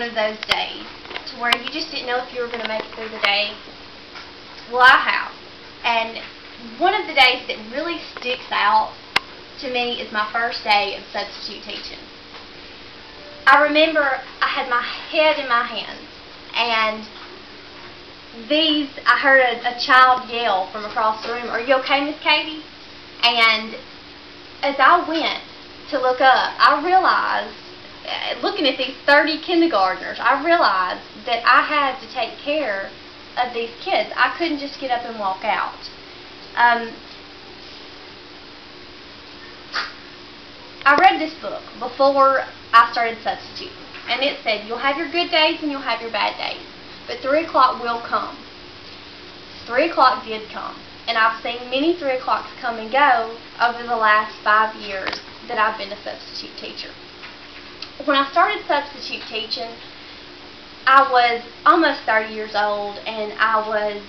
of those days to where you just didn't know if you were going to make it through the day? Well, I have. And one of the days that really sticks out to me is my first day of substitute teaching. I remember I had my head in my hands, and I heard a child yell from across the room, "Are you okay, Miss Katie?" And as I went to look up, I realized, looking at these 30 kindergartners, I realized that I had to take care of these kids. I couldn't just get up and walk out. I read this book before I started substituting, and it said, you'll have your good days and you'll have your bad days, but 3 o'clock will come. 3 o'clock did come, and I've seen many 3 o'clocks come and go over the last 5 years that I've been a substitute teacher. When I started substitute teaching, I was almost 30 years old, and I was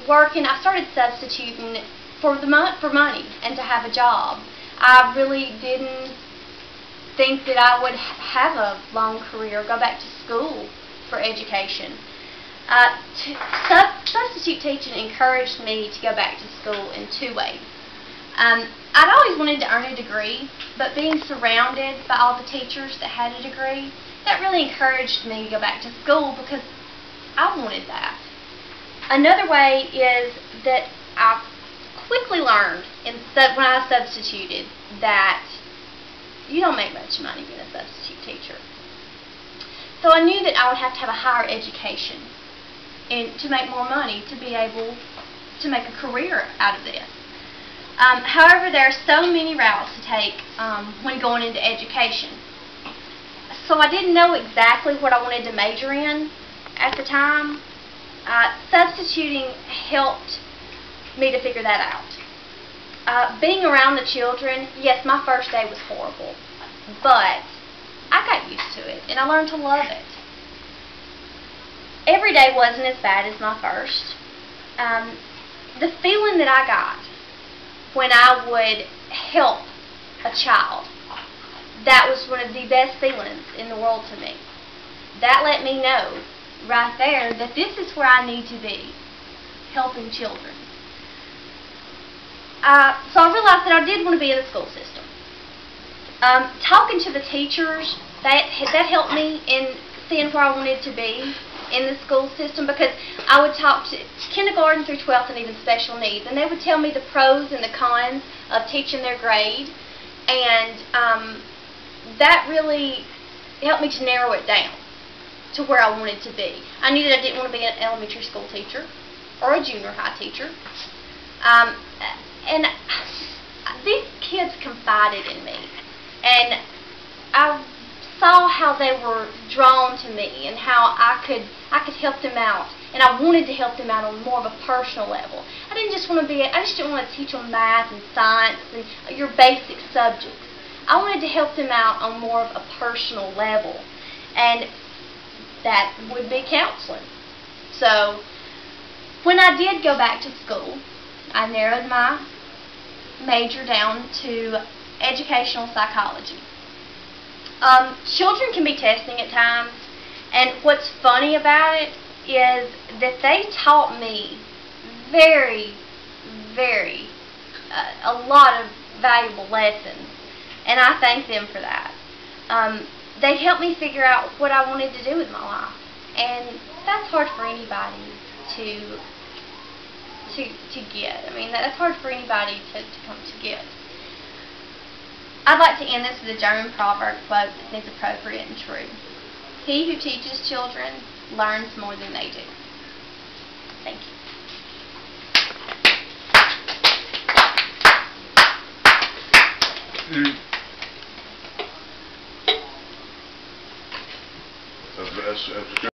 working. I started substituting for money and to have a job. I really didn't think that I would have a long career, go back to school for education. Substitute teaching encouraged me to go back to school in 2 ways. I'd always wanted to earn a degree, but being surrounded by all the teachers that had a degree, that really encouraged me to go back to school because I wanted that. Another way is that I quickly learned when I substituted that you don't make much money being a substitute teacher. So I knew that I would have to have a higher education and to make more money to be able to make a career out of this. However, there are so many routes to take when going into education. So I didn't know exactly what I wanted to major in at the time. Substituting helped me to figure that out. Being around the children, yes, my first day was horrible, but I got used to it and I learned to love it. Every day wasn't as bad as my first. The feeling that I got when I would help a child, that was one of the best feelings in the world to me. That let me know right there that this is where I need to be, helping children. So I realized that I did want to be in the school system. Talking to the teachers, that helped me in seeing where I wanted to be in the school system, because I would talk to kindergarten through 12th and even special needs, and they would tell me the pros and the cons of teaching their grade, and that really helped me to narrow it down to where I wanted to be. I knew that I didn't want to be an elementary school teacher or a junior high teacher. And these kids confided in me, and I saw how they were drawn to me and how I could help them out, and I wanted to help them out on more of a personal level. I just didn't want to teach them math and science and your basic subjects. I wanted to help them out on more of a personal level, and that would be counseling. So when I did go back to school, I narrowed my major down to educational psychology. Children can be testing at times, and what's funny about it is that they taught me a lot of valuable lessons, and I thank them for that. They helped me figure out what I wanted to do with my life, and that's hard for anybody to get. I mean, that's hard for anybody to come to get. I'd like to end this with a German proverb quote that seems appropriate and true. He who teaches children learns more than they do. Thank you. That's